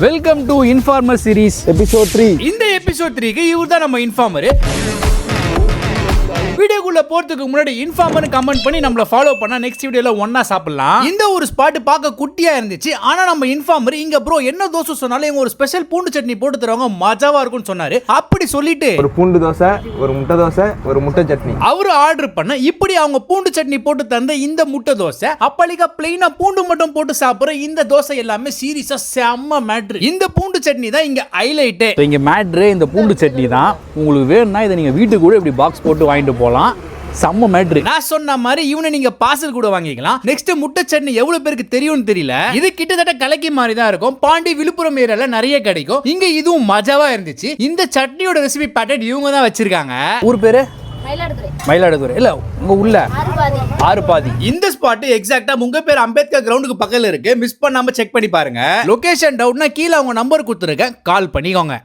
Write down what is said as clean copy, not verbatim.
Welcome to informer series episode 3. இந்த episode 3க்கு இவர் தான் நம்ம இன்ஃபார்மர். வீடியோக்குள்ள போறதுக்கு முன்னாடி இன்ஃபார்மர் கமெண்ட் பண்ணி நம்மள ஃபாலோ பண்ணா நெக்ஸ்ட் வீடியோல ஒண்ணா சாப்பிடலாம். இந்த ஒரு ஸ்பாட் பார்க்க குட்டியா இருந்துச்சு. ஆனா நம்ம இன்ஃபார்மர் இங்க ப்ரோ என்ன தோசை சொன்னாலும் இவங்க ஒரு ஸ்பெஷல் பூண்டு சட்னி போட்டு தருவாங்க, மஜாவா இருக்கும்னு சொன்னாரு. அப்படி சொல்லிட்டு ஒரு பூண்டு தோசை, ஒரு முட்டை தோசை, ஒரு முட்டை சட்னி அவரு ஆர்டர் பண்ண இப்படி அவங்க பூண்டு சட்னி போட்டு தந்த இந்த முட்டை தோசை, அப்பளிக்கா பிளைனா பூண்டு மட்டும் போட்டு சாப்பிடுற இந்த தோசை எல்லாமே சீரியஸா செம்ம மேட்ரு. இந்த பூண்டு சட்னி தான் இங்க ஹைலைட். இங்க மேட்ரு இந்த பூண்டு சட்னி தான். உங்களுக்கு வேணும்னா இதை நீங்க வீட்டுக்கு கூட இப்படி பாக்ஸ் போட்டு வாங்கிட்டு போலாம். செம்ம மேட்ரு. நான் சொன்ன மாதிரி இவனை நீங்க பார்சல் கூட வாங்கிக்கலாம். நெக்ஸ்ட் முட்டை சட்னி எவ்வளவு பேருக்கு தெரியும்னு தெரியல. இது கிட்டத்தட்ட கலக்கி மாதிரி தான் இருக்கும். பாண்டி விழுப்புரம் ஏரியால நிறைய கிடைக்கும். இங்க இதுவும் மஜாவா இருந்துச்சு. இந்த சட்னியோட ரெசிபி பேட்டர்ன் இவங்க தான் வச்சிருக்காங்க. ஊர் பேரு மயிலாடுதுறை. இல்ல உங்க உள்ள ஆறுபாதி. இந்த ஸ்பாட் எக்ஸாக்ட்டா முங்கப்பேர் அம்பேத்கர் கிரவுண்டுக்கு பக்கத்துல இருக்கு. மிஸ் பண்ணாம செக் பண்ணி பாருங்க. லொகேஷன் டவுட்னா கீழே அவங்க நம்பர் கொடுத்துருக்கேன், கால் பண்ணிக்கோங்க.